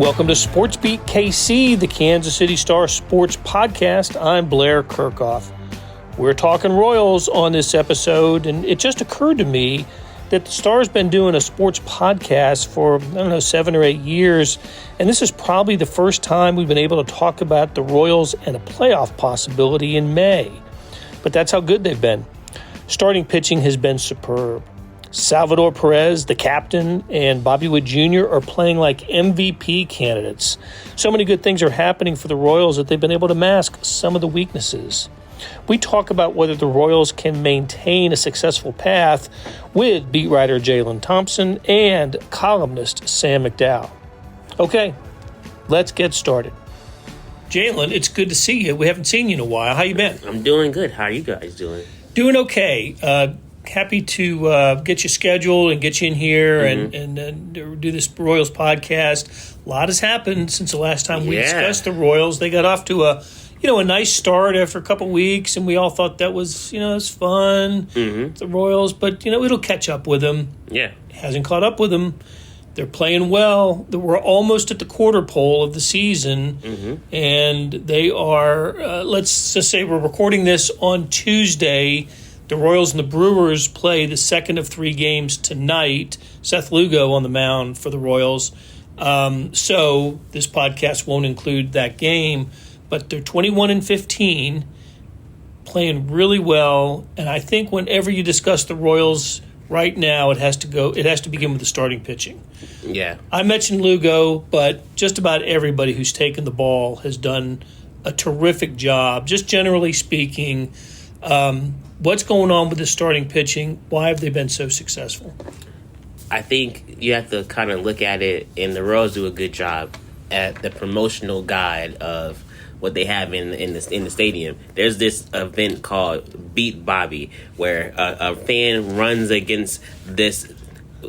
Welcome to SportsBeat KC, the Kansas City Star sports podcast. I'm Blair Kirchhoff. We're talking Royals on this episode, and it just occurred to me that the Star's been doing a sports podcast for, 7 or 8 years, and this is probably the first time we've been able to talk about the Royals and a playoff possibility in May. But that's how good they've been. Starting pitching has been superb. Salvador Perez, the captain, and Bobby Witt Jr. are playing like MVP candidates. So many good things are happening for the Royals that they've been able to mask some of the weaknesses. We talk about whether the Royals can maintain a successful path with beat writer Jaylon Thompson and columnist Sam McDowell. Okay, let's get started. Jaylon, it's good to see you. We haven't seen you in a while. How you been? I'm doing good. How are you guys doing? Doing okay. Happy to get you scheduled and get you in here and do this Royals podcast. A lot has happened since the last time we discussed the Royals. They got off to a nice start after a couple weeks, and we all thought that was, it's fun, the Royals. But, it'll catch up with them. Yeah. It hasn't caught up with them. They're playing well. We're almost at the quarter pole of the season, and they are, let's just say we're recording this on Tuesday. The Royals and the Brewers play the second of 3 games tonight. Seth Lugo on the mound for the Royals. So this podcast won't include that game, but they're 21-15, playing really well. And I think whenever you discuss the Royals right now, it has to begin with the starting pitching. Yeah. I mentioned Lugo, but just about everybody who's taken the ball has done a terrific job, just generally speaking. What's going on with the starting pitching? Why have they been so successful? I think you have to kind of look at it, and the Royals do a good job at the promotional guide of what they have in the stadium. There's this event called Beat Bobby, where a fan runs against this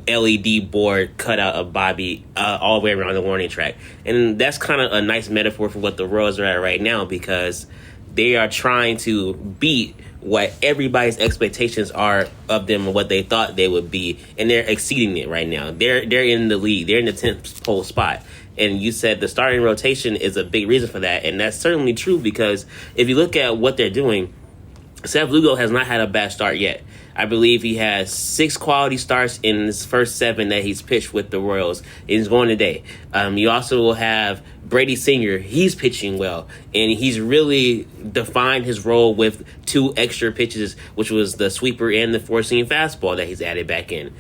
LED board cutout of Bobby all the way around the warning track. And that's kind of a nice metaphor for what the Royals are at right now, because they are trying to beat what everybody's expectations are of them and what they thought they would be, and they're exceeding it right now. They're in the lead. They're in the 10th pole spot. And you said the starting rotation is a big reason for that, and that's certainly true, because if you look at what they're doing, Seth Lugo has not had a bad start yet. I believe he has 6 quality starts in his first 7 that he's pitched with the Royals. And he's going today. You also will have Brady Singer. He's pitching well, and he's really defined his role with 2 extra pitches, which was the sweeper and the 4-seam fastball that he's added back in.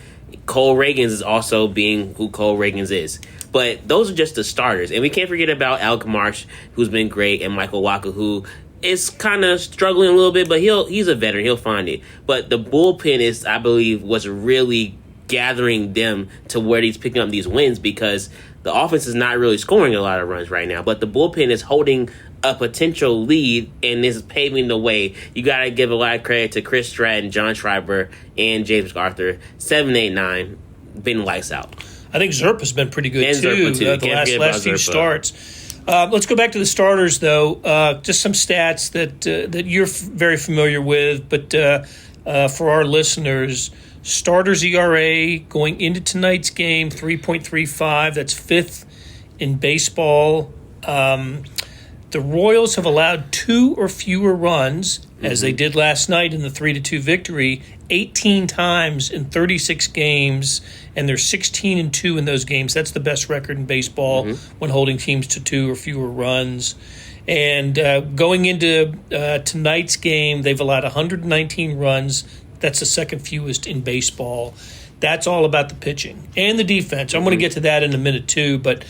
Cole Reagans is also being who Cole Reagans is. But those are just the starters. And we can't forget about Alec Marsh, who's been great, and Michael Wacha, who is kind of struggling a little bit, but he's a veteran. He'll find it. But the bullpen is, I believe, what's really gathering them to where he's picking up these wins, because the offense is not really scoring a lot of runs right now. But the bullpen is holding a potential lead and is paving the way. You got to give a lot of credit to Chris Stratton, John Schreiber, and James Arthur. 7, 8, 9, been lights out. I think Zerpa's been pretty good, too. The last few starts. Let's go back to the starters, though. Just some stats that you're very familiar with, but for our listeners, starters ERA going into tonight's game, 3.35. That's 5th in baseball. The Royals have allowed 2 or fewer runs, as they did last night in the 3-2 victory, 18 times in 36 games, and they're 16-2 in those games. That's the best record in baseball when holding teams to 2 or fewer runs. And going into tonight's game, they've allowed 119 runs. That's the second fewest in baseball. That's all about the pitching and the defense. I'm going to get to that in a minute, too, but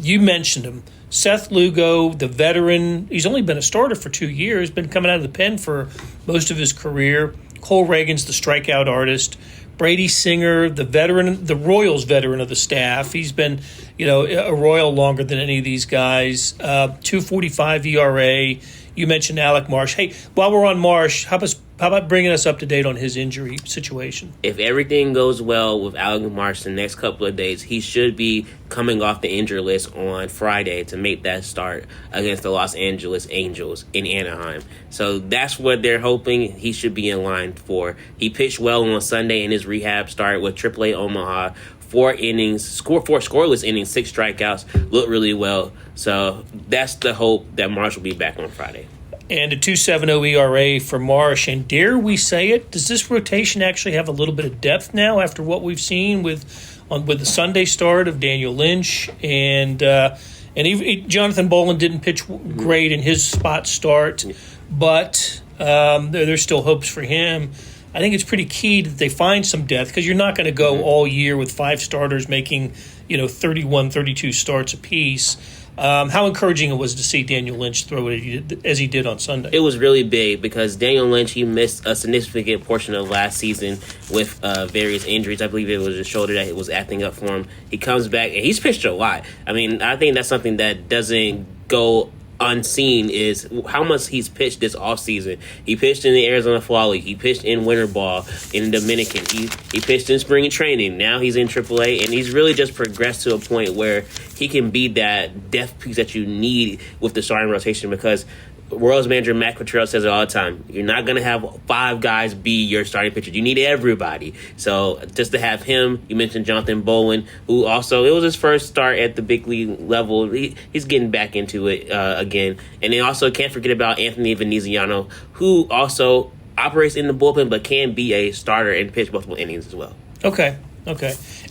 you mentioned him. Seth Lugo, the veteran, he's only been a starter for 2 years, been coming out of the pen for most of his career. Cole Reagans, the strikeout artist. Brady Singer, the veteran, the Royals veteran of the staff. He's been, a Royal longer than any of these guys. 2.45 ERA. You mentioned Alec Marsh. Hey, while we're on Marsh, how about bringing us up to date on his injury situation? If everything goes well with Alec Marsh the next couple of days, he should be coming off the injury list on Friday to make that start against the Los Angeles Angels in Anaheim. So that's what they're hoping he should be in line for. He pitched well on Sunday in his rehab start with AAA Omaha 4 scoreless innings, 6 strikeouts, looked really well. So that's the hope that Marsh will be back on Friday. And a 2.70 ERA for Marsh. And dare we say it, does this rotation actually have a little bit of depth now after what we've seen with the Sunday start of Daniel Lynch and Jonathan Bolin didn't pitch great in his spot start, but there's still hopes for him. I think it's pretty key that they find some depth because you're not going to go all year with 5 starters making 31, 32 starts apiece. How encouraging it was to see Daniel Lynch throw it as he did on Sunday. It was really big because Daniel Lynch, he missed a significant portion of last season with various injuries. I believe it was his shoulder that was acting up for him. He comes back, and he's pitched a lot. I mean, I think that's something that doesn't go unseen is how much he's pitched this offseason. He pitched in the Arizona Fall League. He pitched in winter ball in the Dominican. He pitched in spring training. Now he's in AAA, and he's really just progressed to a point where he can be that depth piece that you need with the starting rotation because Royals manager Matt Quatrell says it all the time. You're not going to have 5 guys be your starting pitcher. You need everybody. So just to have him, you mentioned Jonathan Bolin, who also, it was his first start at the big league level. He's getting back into it again. And then also can't forget about Anthony Veneziano, who also operates in the bullpen but can be a starter and pitch multiple innings as well. Okay.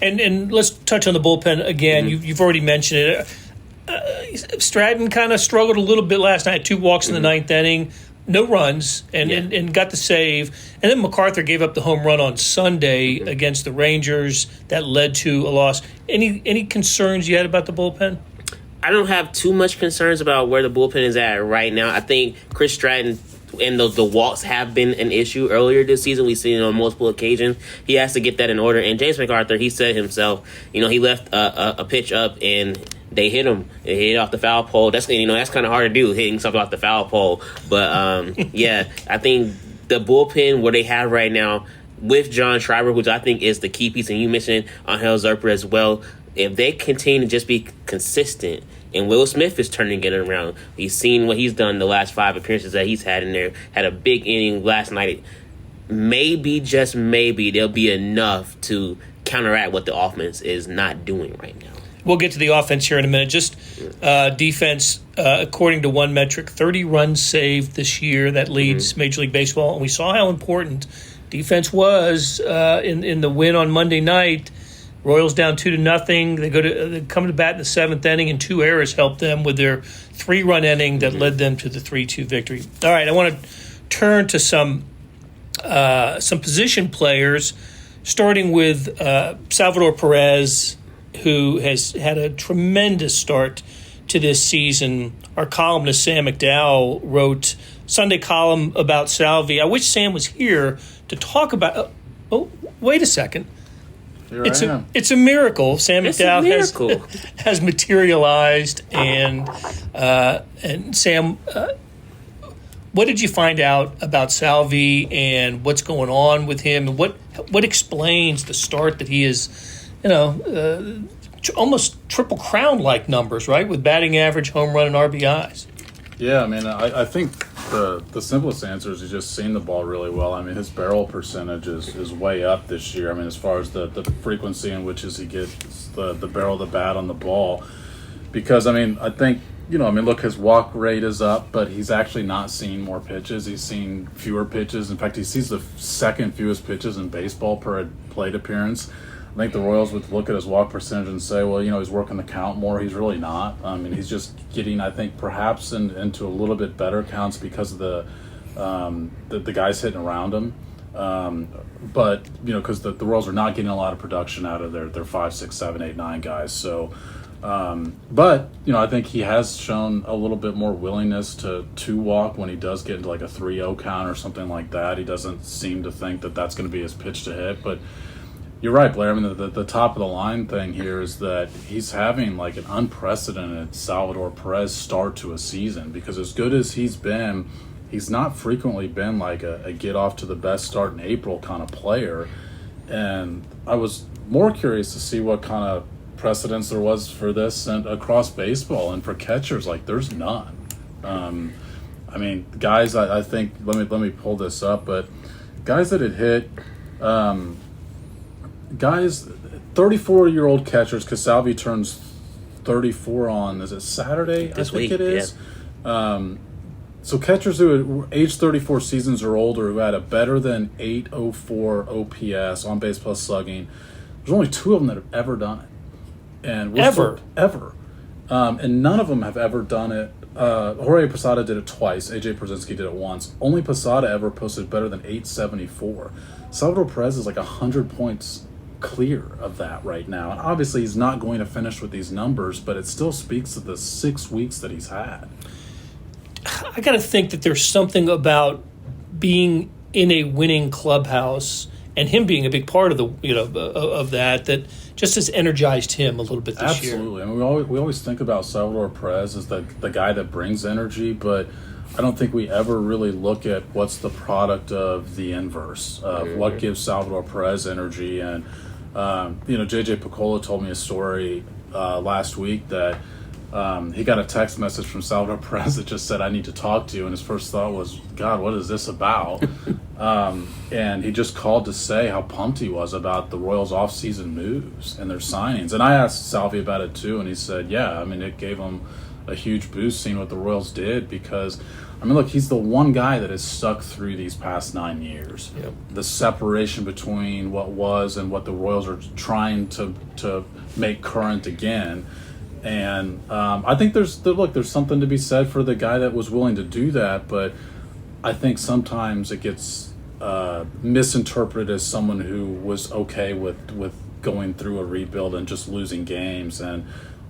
And let's touch on the bullpen again. Mm-hmm. You've already mentioned it. Stratton kind of struggled a little bit last night. 2 walks in the 9th inning, no runs, and got the save. And then MacArthur gave up the home run on Sunday against the Rangers. That led to a loss. Any concerns you had about the bullpen? I don't have too much concerns about where the bullpen is at right now. I think Chris Stratton and the walks have been an issue earlier this season. We've seen it on multiple occasions. He has to get that in order. And James MacArthur, he said himself, he left a pitch up and they hit him. They hit it off the foul pole. That's kind of hard to do, hitting something off the foul pole. But I think the bullpen where they have right now with John Schreiber, which I think is the key piece, and you mentioned Angel Zerper as well. If they continue to just be consistent, and Will Smith is turning it around. We've seen what he's done the last 5 appearances that he's had in there. Had a big inning last night. Maybe, just maybe, there'll be enough to counteract what the offense is not doing right now. We'll get to the offense here in a minute. Just defense, according to one metric, 30 runs saved this year. That leads Major League Baseball. And we saw how important defense was in the win on Monday night. Royals down 2-0. They come to bat in the 7th inning, and 2 errors helped them with their 3-run inning that led them to the 3-2 victory. All right, I want to turn to some position players, starting with Salvador Perez, who has had a tremendous start to this season. Our columnist, Sam McDowell, wrote Sunday column about Salvi. I wish Sam was here to talk about oh, wait a second. It's a miracle. Sam McDowell has materialized. And Sam, what did you find out about Salvi and what's going on with him? And what explains the start that he is, almost Triple Crown-like numbers, right, with batting average, home run, and RBIs? Yeah, I mean, I think the simplest answer is he's just seen the ball really well. I mean, his barrel percentage is way up this year. I mean, as far as the frequency in which he gets the barrel of the bat on the ball. Because, I mean, I think, look, his walk rate is up, but he's actually not seeing more pitches. He's seen fewer pitches. In fact, he sees the second fewest pitches in baseball per plate appearance. I think the Royals would look at his walk percentage and say, well, he's working the count more. He's really not. I mean, he's just getting, I think, perhaps into a little bit better counts because of the guys hitting around him. But, because the Royals are not getting a lot of production out of their 5, 6, 7, 8, 9 guys. So, but, I think he has shown a little bit more willingness to walk when he does get into like a 3-0 count or something like that. He doesn't seem to think that that's going to be his pitch to hit, but you're right, Blair. I mean, the top of the line thing here is that he's having like an unprecedented Salvador Perez start to a season, because as good as he's been, he's not frequently been like a get off to the best start in April kind of player. And I was more curious to see what kind of precedence there was for this and across baseball, and for catchers, like there's none. I mean, guys, I think let me pull this up, but guys that had hit. Guys 34-year-old catchers, because Salvi turns 34 on, is it Saturday? This I think week, it is. Yeah. So catchers who are age 34 seasons or older who had a better than 804 OPS, on base plus slugging, there's only 2 of them that have ever done it. And ever. And none of them have ever done it. Jorge Posada did it twice. AJ Pierzynski did it once. Only Posada ever posted better than 874. Salvador Perez is like 100 points clear of that right now. And obviously he's not going to finish with these numbers, but it still speaks to the 6 weeks that he's had. I got to think that there's something about being in a winning clubhouse and him being a big part of the of that just has energized him a little bit this year. Absolutely. I mean, we always think about Salvador Perez as the guy that brings energy, but I don't think we ever really look at what's the product of the inverse of what gives Salvador Perez energy. And JJ Picola told me a story last week that he got a text message from Salvador Perez that just said, "I need to talk to you." And his first thought was, "God, what is this about?" And he just called to say how pumped he was about the Royals' off-season moves and their signings. And I asked Salvi about it too, and he said, "Yeah, I mean, it gave him a huge boost seeing what the Royals did because, I mean, look, he's the one guy that has stuck through these past 9 years. Yep. The separation between what was and what the Royals are trying to make current again." And I think there's something to be said for the guy that was willing to do that, but I think sometimes it gets misinterpreted as someone who was okay with going through a rebuild and just losing games. And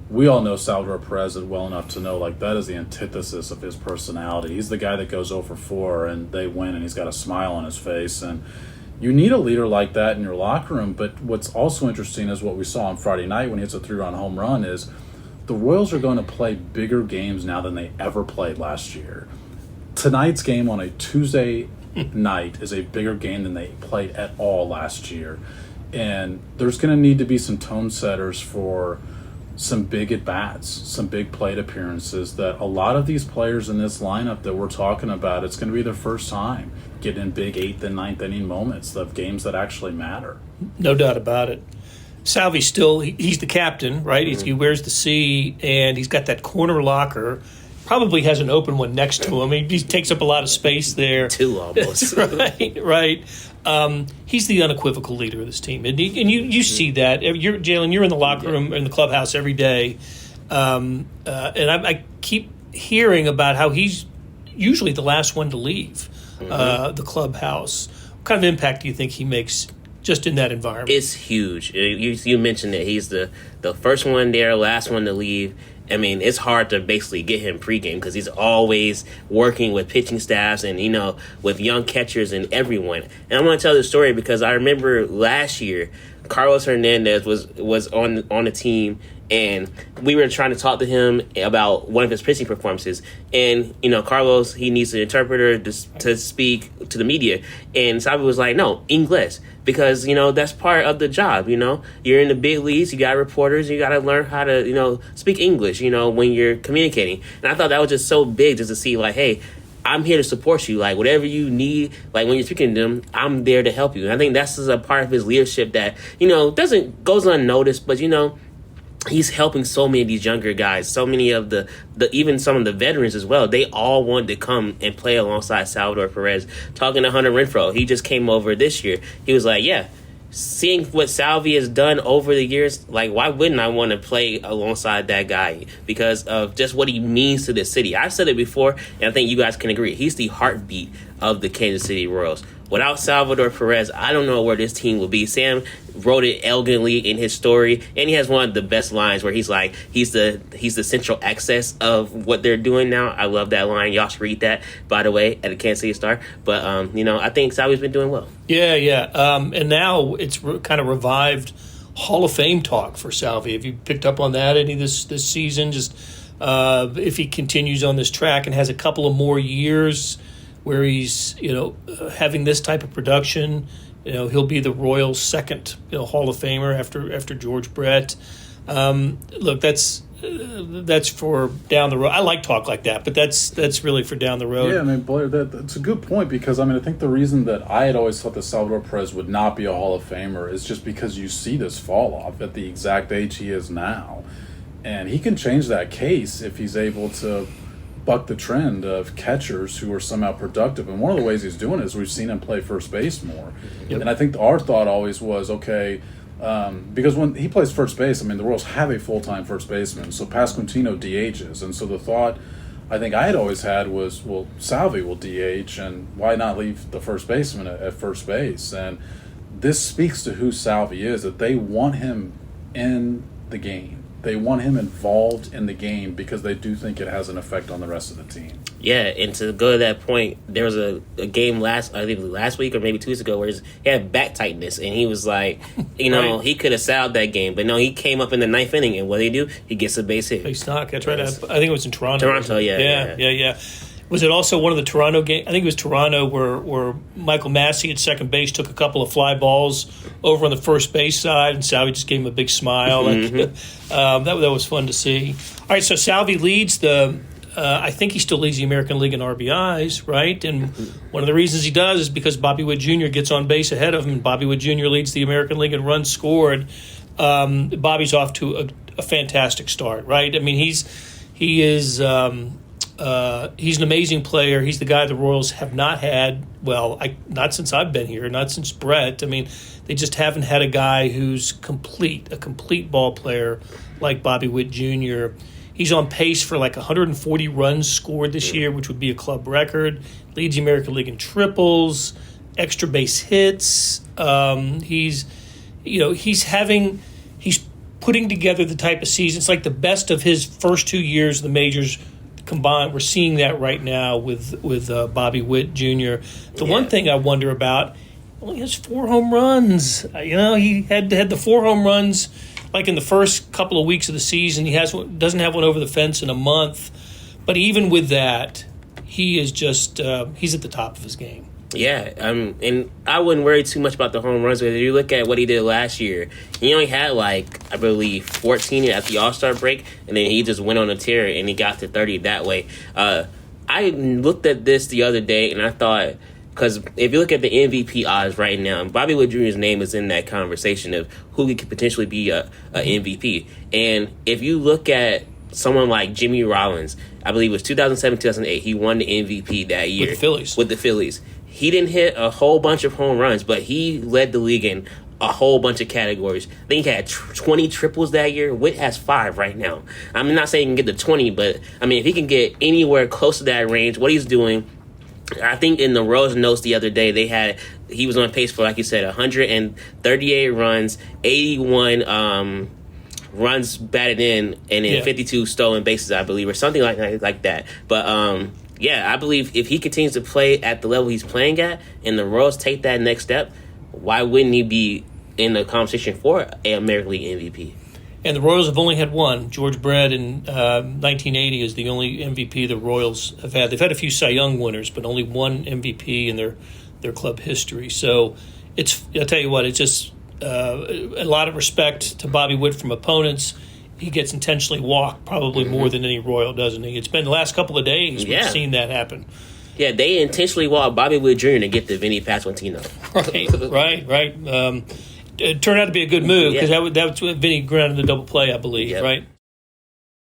we all know Salvador Perez well enough to know that is the antithesis of his personality. He's the guy that goes 0 for 4 and they win and he's got a smile on his face. And you need a leader like that in your locker room. But what's also interesting is what we saw on Friday night when he hits a 3-run home run is the Royals are going to play bigger games now than they ever played last year. Tonight's game on a Tuesday night is a bigger game than they played at all last year. And there's going to need to be some tone setters for some big at-bats, some big plate appearances that a lot of these players in this lineup that we're talking about, it's going to be their first time getting in big 8th and 9th inning moments of games that actually matter. No doubt about it. Salvi's still, he's the captain, right? He wears the C, and he's got that corner locker. Probably has an open one next to him. He takes up a lot of space there. 2 almost. right. He's the unequivocal leader of this team. And you see that. Jaylon, you're in the locker room, in the clubhouse every day. And I keep hearing about how he's usually the last one to leave the clubhouse. What kind of impact do you think he makes just in that environment? It's huge. You mentioned that he's the first one there, last one to leave. I mean, it's hard to basically get him pregame because he's always working with pitching staffs and, with young catchers and everyone. And I'm going to tell this story because I remember last year, Carlos Hernandez was on the team, and we were trying to talk to him about one of his pitching performances. And, Carlos, he needs an interpreter to speak to the media. And Salvi was like, no, English. Because, that's part of the job, You're in the big leagues, you got reporters, you got to learn how to, speak English, when you're communicating. And I thought that was just so big just to see, hey, I'm here to support you. Whatever you need, when you're speaking to them, I'm there to help you. And I think that's just a part of his leadership that, goes unnoticed, but, he's helping so many of these younger guys, so many of the even some of the veterans as well. They all wanted to come and play alongside Salvador Perez. Talking to Hunter Renfroe, he just came over this year. He was like, yeah, seeing what Salvi has done over the years, why wouldn't I want to play alongside that guy? Because of just what he means to the city. I've said it before, and I think you guys can agree. He's the heartbeat of the Kansas City Royals. Without Salvador Perez, I don't know where this team will be. Sam wrote it elegantly in his story, and he has one of the best lines where he's like, he's the central access of what they're doing now. I love that line. Y'all should read that, by the way, at the Kansas City Star. But, I think Salvi's been doing well. Yeah. And now it's kind of revived Hall of Fame talk for Salvi. Have you picked up on that any this season? Just if he continues on this track and has a couple of more years where he's, having this type of production, he'll be the Royals' second, Hall of Famer after George Brett. Look, that's that's for down the road. I like talk like that, but that's really for down the road. Yeah, I mean, Blair, that's a good point because, I mean, I think the reason that I had always thought that Salvador Perez would not be a Hall of Famer is just because you see this fall off at the exact age he is now. And he can change that case if he's able to buck the trend of catchers who are somehow productive. And one of the ways he's doing it is we've seen him play first base more. Yep. And I think our thought always was, okay, because when he plays first base, I mean, the Royals have a full-time first baseman, so Pasquantino DHs. And so the thought I think I had always had was, well, Salvi will DH, and why not leave the first baseman at first base? And this speaks to who Salvi is, that they want him in the game. They want him involved in the game because they do think it has an effect on the rest of the team. Yeah, and to go to that point, there was a game last week or maybe 2 weeks ago where he had back tightness, and he was like, right. He could have salved that game. But no, he came up in the 9th inning, and what did he do? He gets a base hit. He snuck. That's right. I think it was in Toronto. Toronto, yeah. Was it also one of the Toronto games? I think it was Toronto where Michael Massey at second base took a couple of fly balls over on the first base side, and Salvi just gave him a big smile. Mm-hmm. That was fun to see. All right, so Salvi leads I think he still leads the American League in RBIs, right? And one of the reasons he does is because Bobby Witt Jr. gets on base ahead of him, and Bobby Witt Jr. leads the American League in runs scored. Bobby's off to a fantastic start, right? I mean, he's an amazing player. He's the guy the Royals have not had, not since I've been here, not since Brett. I mean, they just haven't had a guy who's a complete ball player like Bobby Witt Jr. He's on pace for like 140 runs scored this year, which would be a club record. Leads the American League in triples, extra base hits. He's putting together the type of season. It's like the best of his first 2 years of the majors combined. We're seeing that right now with Bobby Witt Jr. One thing I wonder about, he has 4 home runs. He had the 4 home runs like in the first couple of weeks of the season. He doesn't have one over the fence in a month. But even with that, he is just he's at the top of his game. Yeah, and I wouldn't worry too much about the home runs. But if you look at what he did last year, he only had I believe 14 at the All-Star break, and then he just went on a tear and he got to 30 that way. I looked at this the other day and I thought, because if you look at the MVP odds right now, Bobby Witt Jr.'s name is in that conversation of who could potentially be a MVP. And if you look at someone like Jimmy Rollins, I believe it was 2007, 2008, he won the MVP that year. With the Phillies. He didn't hit a whole bunch of home runs, but he led the league in a whole bunch of categories. I think he had 20 triples that year. Witt has 5 right now. I'm not saying he can get to 20, but, I mean, if he can get anywhere close to that range, what he's doing, I think in the Rose notes the other day, he was on pace for, like you said, 138 runs, 81 runs batted in, and then 52 stolen bases, I believe, or something like that. But, I believe if he continues to play at the level he's playing at and the Royals take that next step, why wouldn't he be in the conversation for an American League MVP? And the Royals have only had one. George Brett in 1980 is the only MVP the Royals have had. They've had a few Cy Young winners, but only one MVP in their club history. So I'll tell you what, it's just a lot of respect to Bobby Witt from opponents. He gets intentionally walked probably more than any Royal, doesn't he? It's been the last couple of days we've seen that happen. Yeah, they intentionally walked Bobby Witt Jr. to get the Vinny Pasquantino. Right. It turned out to be a good move because that was Vinny grounded the double play, I believe, right?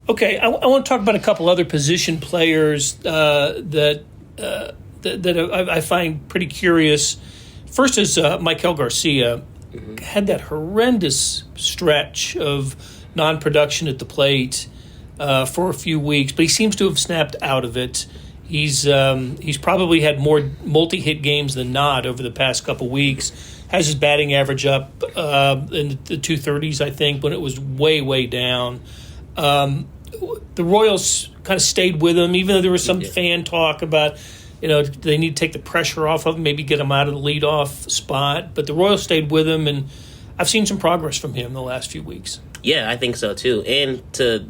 Okay, I want to talk about a couple other position players that I find pretty curious. First is Michael Garcia. Had that horrendous stretch of non-production at the plate for a few weeks, but he seems to have snapped out of it. He's probably had more multi-hit games than not over the past couple weeks. Has his batting average up in the 230s, I think, when it was way, way down. The Royals kind of stayed with him, even though there was some fan talk about, they need to take the pressure off of him, maybe get him out of the leadoff spot. But the Royals stayed with him, and I've seen some progress from him the last few weeks. Yeah, I think so, too. And to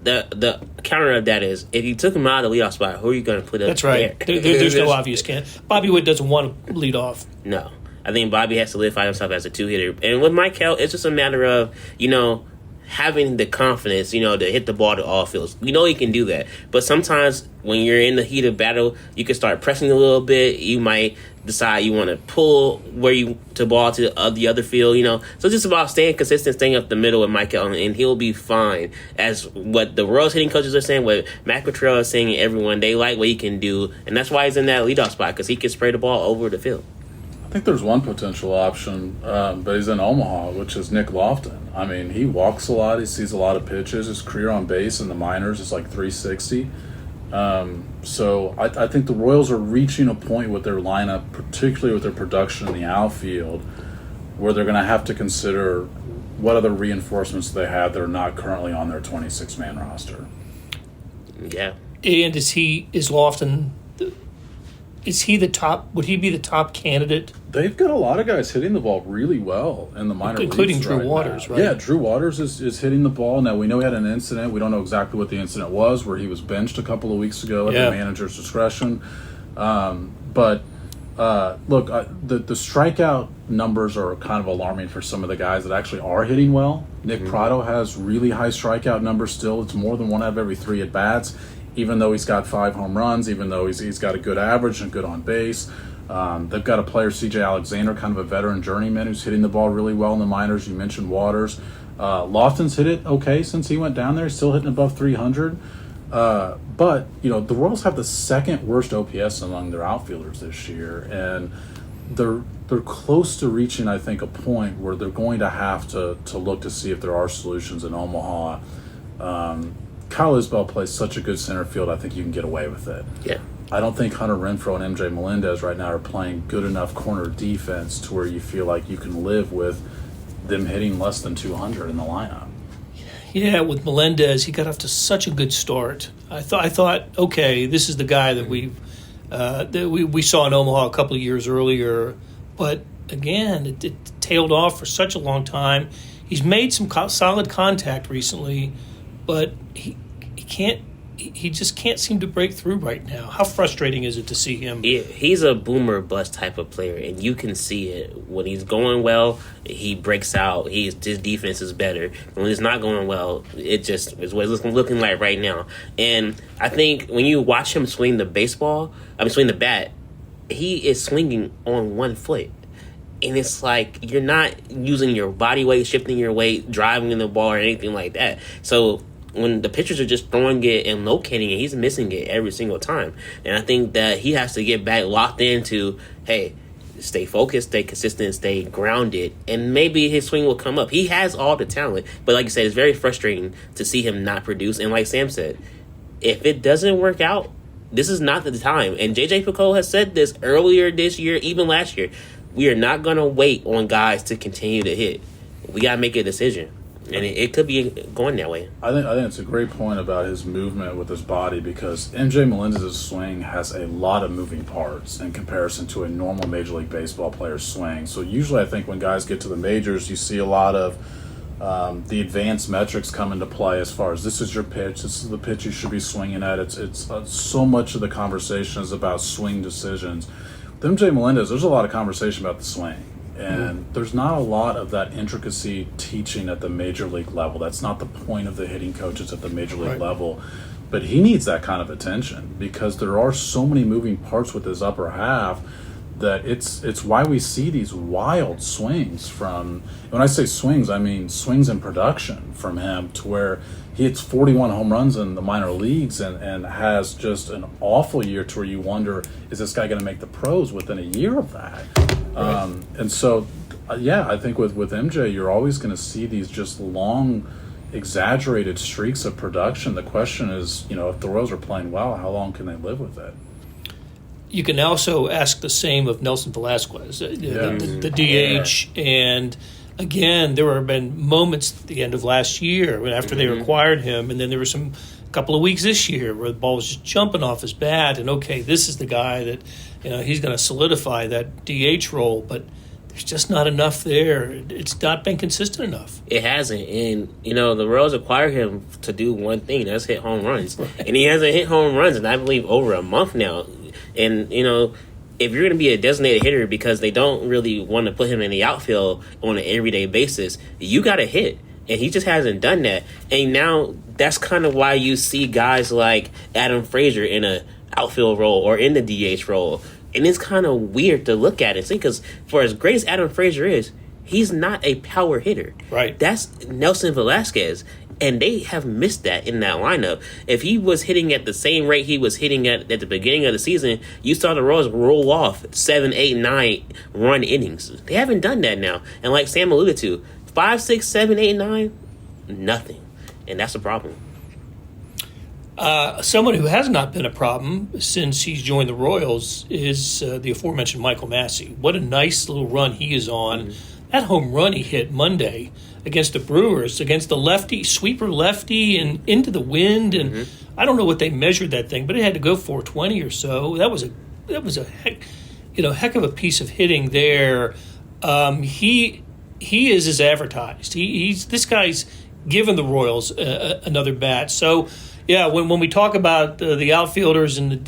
the counter of that is, if you took him out of the leadoff spot, who are you going to put up? That's right. There's no obvious candidate. Bobby Witt doesn't want to lead off. No. I think Bobby has to solidify himself as a 2-hitter. And with Michael, it's just a matter of, having the confidence, to hit the ball to all fields. We know he can do that. But sometimes when you're in the heat of battle, you can start pressing a little bit. You might decide you want to pull to ball to the other field, So it's just about staying consistent, staying up the middle with Michael, and he'll be fine. As what the Royals hitting coaches are saying, what Matt Cottrell is saying, everyone, they like what he can do. And that's why he's in that leadoff spot, because he can spray the ball over the field. I think there's one potential option, but he's in Omaha, which is Nick Lofton. I mean, he walks a lot. He sees a lot of pitches. His career on base in the minors is like 360. So I think the Royals are reaching a point with their lineup, particularly with their production in the outfield, where they're going to have to consider what other reinforcements they have that are not currently on their 26-man roster. Yeah. And is Lofton... Is he the top? Would he be the top candidate? They've got a lot of guys hitting the ball really well in the minor leagues, including Drew Waters, right? Yeah, Drew Waters is hitting the ball. Now, we know he had an incident. We don't know exactly what the incident was, where he was benched a couple of weeks ago at the manager's discretion. But look, the strikeout numbers are kind of alarming for some of the guys that actually are hitting well. Nick Prado has really high strikeout numbers still. It's more than 1 out of every 3 at-bats. Even though he's got 5 home runs, even though he's got a good average and good on base. They've got a player, C.J. Alexander, kind of a veteran journeyman who's hitting the ball really well in the minors. You mentioned Waters. Lofton's hit it okay since he went down there, still hitting above 300. But, the Royals have the second worst OPS among their outfielders this year, and they're close to reaching, I think, a point where they're going to have to look to see if there are solutions in Omaha. Kyle Isbell plays such a good center field, I think you can get away with it. Yeah. I don't think Hunter Renfroe and MJ Melendez right now are playing good enough corner defense to where you feel like you can live with them hitting less than 200 in the lineup. Yeah, with Melendez, he got off to such a good start. I thought, okay, this is the guy that we saw in Omaha a couple of years earlier, but again, it tailed off for such a long time. He's made some solid contact recently, but he just can't seem to break through right now. How frustrating is it to see him? Yeah, he's a boomer bust type of player, and you can see it. When he's going well, he breaks out. His defense is better. When it's not going well, it just is what it's looking like right now. And I think when you watch him swing the bat, he is swinging on 1 foot. And it's like you're not using your body weight, shifting your weight, driving in the ball, or anything like that. So when the pitchers are just throwing it and locating it, he's missing it every single time. And I think that he has to get back locked into, hey, stay focused, stay consistent, stay grounded, and maybe his swing will come up. He has all the talent, but like you said, it's very frustrating to see him not produce. And like Sam said, if it doesn't work out, this is not the time. And J.J. Picoult has said this earlier this year, even last year. We are not going to wait on guys to continue to hit. We got to make a decision. And it could be going that way. I think it's a great point about his movement with his body, because MJ Melendez's swing has a lot of moving parts in comparison to a normal Major League Baseball player's swing. So usually I think when guys get to the majors, you see a lot of the advanced metrics come into play as far as this is your pitch, this is the pitch you should be swinging at. It's so much of the conversation is about swing decisions. With MJ Melendez, there's a lot of conversation about the swing. And there's not a lot of that intricacy teaching at the major league level. That's not the point of the hitting coaches at the major league level. But he needs that kind of attention, because there are so many moving parts with his upper half that it's why we see these wild swings from, when I say swings, I mean swings in production from him, to where he hits 41 home runs in the minor leagues and has just an awful year to where you wonder, is this guy going to make the pros within a year of that? And so, I think with MJ, you're always going to see these just long, exaggerated streaks of production. The question is, if the Royals are playing well, how long can they live with it? You can also ask the same of Nelson Velasquez, the DH. And again, there have been moments at the end of last year after they acquired him, and then there were some couple of weeks this year where the ball was just jumping off his bat, and okay, this is the guy that he's going to solidify that DH role, but there's just not enough there. It's not been consistent enough. It hasn't, and the Royals acquired him to do one thing, that's hit home runs, and he hasn't hit home runs in, I believe, over a month now. And if you're going to be a designated hitter because they don't really want to put him in the outfield on an everyday basis, you got to hit. And he just hasn't done that. And now that's kind of why you see guys like Adam Frazier in a outfield role or in the DH role. And it's kind of weird to look at it. See, because for as great as Adam Frazier is, he's not a power hitter. Right. That's Nelson Velasquez. And they have missed that in that lineup. If he was hitting at the same rate he was hitting at the beginning of the season, you saw the Royals roll off 7, 8, 9 run innings. They haven't done that now. And like Sam alluded to, 5, 6, 7, 8, 9, nothing. And that's a problem. Someone who has not been a problem since he's joined the Royals is the aforementioned Michael Massey. What a nice little run he is on. Mm-hmm. That home run he hit Monday against the Brewers, against the lefty, sweeper lefty, and into the wind. And I don't know what they measured that thing, but it had to go 420 or so. That was a heck of a piece of hitting there. He is as advertised. This guy's given the Royals another bat. So. Yeah, when we talk about the outfielders and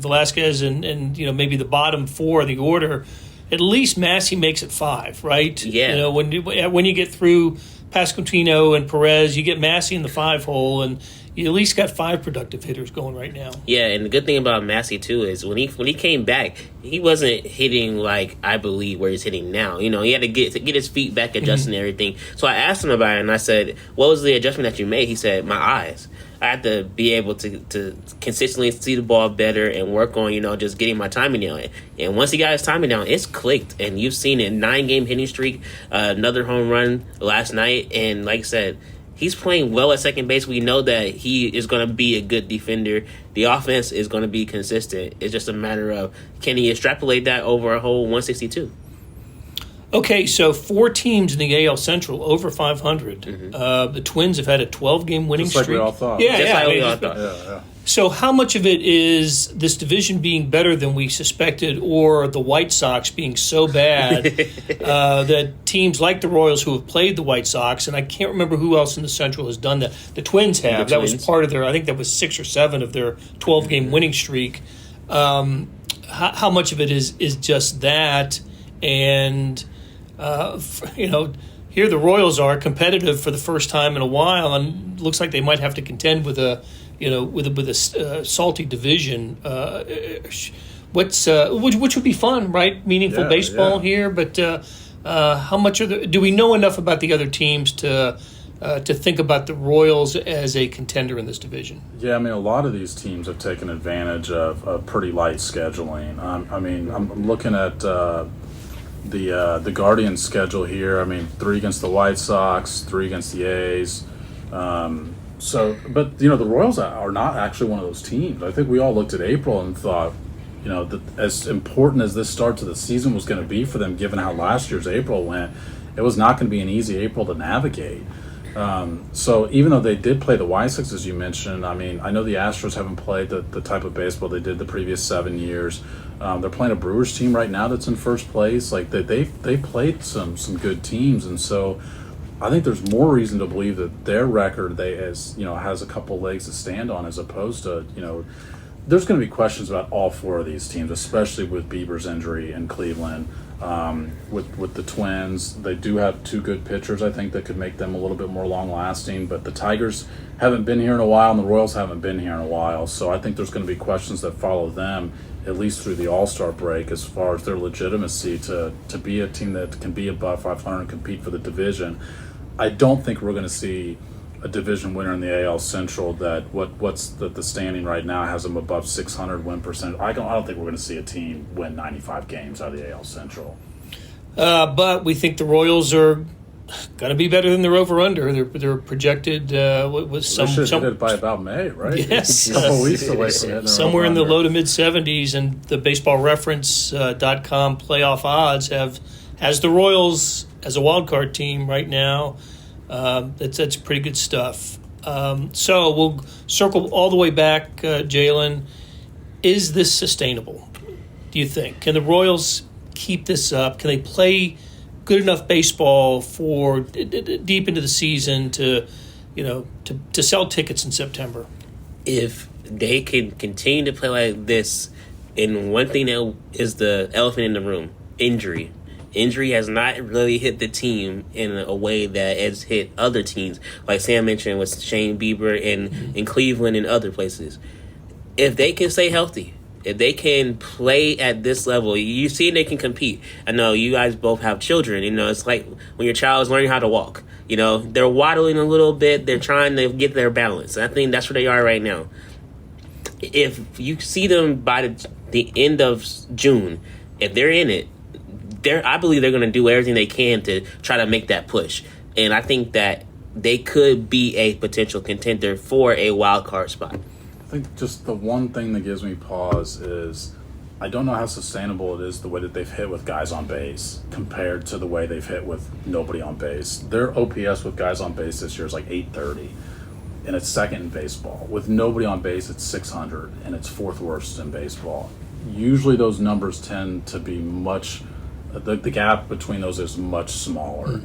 Velasquez and maybe the bottom 4 of the order, at least Massey makes it 5, right? Yeah. When you get through Pasquantino and Perez, you get Massey in the 5 hole, and you at least got 5 productive hitters going right now. Yeah, and the good thing about Massey too is when he came back, he wasn't hitting like I believe where he's hitting now. He had to get his feet back adjusting everything. So I asked him about it, and I said, "What was the adjustment that you made?" He said, "My eyes. I had to be able to consistently see the ball better and work on, just getting my timing down." And once he got his timing down, it's clicked. And you've seen it, 9-game hitting streak, another home run last night. And like I said, he's playing well at second base. We know that he is going to be a good defender. The offense is going to be consistent. It's just a matter of, can he extrapolate that over a whole 162? Okay, so 4 teams in the AL Central over 500. The Twins have had a 12-game winning streak. Just like we all thought. Yeah. So how much of it is this division being better than we suspected, or the White Sox being so bad that teams like the Royals who have played the White Sox, and I can't remember who else in the Central has done that. The Twins have. That was part of their, I think that was 6 or 7 of their 12-game winning streak. How much of it is just that? And... here the Royals are competitive for the first time in a while, and looks like they might have to contend with a salty division. Which would be fun, right? Meaningful baseball here, but how much do we know enough about the other teams to think about the Royals as a contender in this division? Yeah, a lot of these teams have taken advantage of pretty light scheduling. I'm looking at the Guardians' schedule here. 3 against the White Sox, 3 against the A's. But the Royals are not actually one of those teams. I think we all looked at April and thought, that as important as this start to the season was going to be for them, given how last year's April went, it was not going to be an easy April to navigate. So even though they did play the White Sox, as you mentioned, I know the Astros haven't played the type of baseball they did the previous 7 years. They're playing a Brewers team right now that's in first place. Like they played some good teams, and so I think there's more reason to believe that their record has a couple legs to stand on, as opposed to there's going to be questions about all 4 of these teams, especially with Bieber's injury in Cleveland. With the Twins, they do have 2 good pitchers, I think, that could make them a little bit more long-lasting. But the Tigers haven't been here in a while, and the Royals haven't been here in a while. So I think there's going to be questions that follow them, at least through the All-Star break, as far as their legitimacy to be a team that can be above 500 and compete for the division. I don't think we're going to see a division winner in the AL Central that what's the standing right now has them above 600 win percent. I don't think we're going to see a team win 95 games out of the AL Central. But we think the Royals are going to be better than their over/under. They're projected with some. They should hit it by about May, right? Yes, a couple weeks away from hitting somewhere in the low to mid 70s, and the BaseballReference.com playoff odds has the Royals as a wild card team right now. That's pretty good stuff. So we'll circle all the way back, Jaylon. Is this sustainable, do you think? Can the Royals keep this up? Can they play good enough baseball for deep into the season to sell tickets in September? If they can continue to play like this, and one thing that is the elephant in the room, injury. Injury has not really hit the team in a way that has hit other teams, like Sam mentioned with Shane Bieber in Cleveland and other places. If they can stay healthy, if they can play at this level, you see they can compete. I know you guys both have children. It's like when your child is learning how to walk. They're waddling a little bit. They're trying to get their balance. I think that's where they are right now. If you see them by the end of June, if they're in it, I believe they're going to do everything they can to try to make that push. And I think that they could be a potential contender for a wild card spot. I think just the one thing that gives me pause is I don't know how sustainable it is the way that they've hit with guys on base compared to the way they've hit with nobody on base. Their OPS with guys on base this year is like 830, and it's second in baseball. With nobody on base, it's 600, and it's fourth worst in baseball. Usually those numbers tend to be the gap between those is much smaller.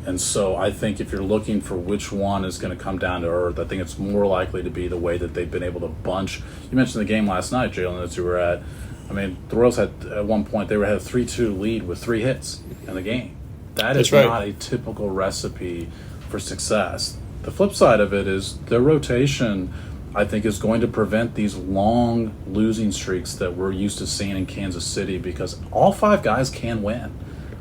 And so I think if you're looking for which one is going to come down to earth, I think it's more likely to be the way that they've been able to bunch. You mentioned the game last night, Jaylon, that you were at. I mean, the Royals had, at one point, they had a 3-2 lead with 3 hits in the game. That is not a typical recipe for success. The flip side of it is their rotation, I think, is going to prevent these long losing streaks that we're used to seeing in Kansas City, because all 5 guys can win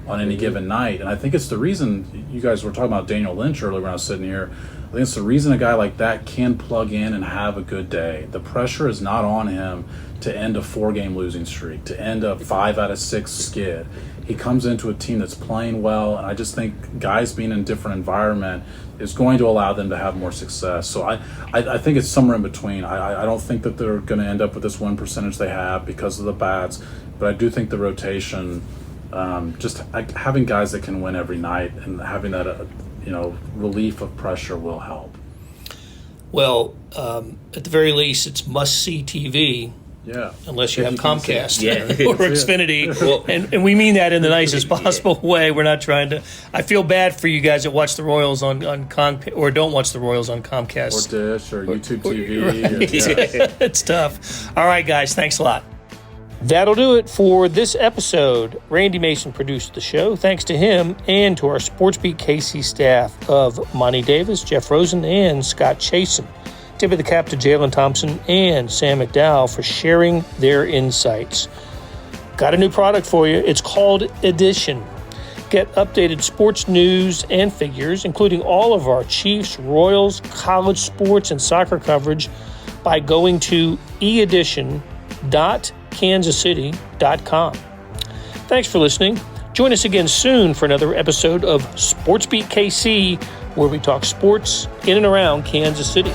on any given night. And I think it's the reason you guys were talking about Daniel Lynch earlier when I was sitting here. I think it's the reason a guy like that can plug in and have a good day. The pressure is not on him to end a 4-game losing streak, to end a 5 out of 6 skid. He comes into a team that's playing well, and I just think guys being in a different environment is going to allow them to have more success. So I think it's somewhere in between. I don't think that they're going to end up with this win percentage they have because of the bats, but I do think the rotation, just having guys that can win every night and having that relief of pressure will help. Well, at the very least, it's must-see TV. Yeah. Unless you have Comcast or Xfinity. Well, and we mean that in the nicest possible way. We're not trying to. I feel bad for you guys that watch the Royals on or don't watch the Royals on Comcast. Or Dish or YouTube TV. Right. It's tough. All right, guys. Thanks a lot. That'll do it for this episode. Randy Mason produced the show. Thanks to him and to our SportsBeat KC staff of Monty Davis, Jeff Rosen, and Scott Chasen. Tip of the cap to Jaylon Thompson and Sam McDowell for sharing their insights. Got a new product for you. It's called Edition. Get updated sports news and figures, including all of our Chiefs, Royals, college sports, and soccer coverage by going to eedition.kansascity.com. Thanks for listening. Join us again soon for another episode of SportsBeat KC, where we talk sports in and around Kansas City.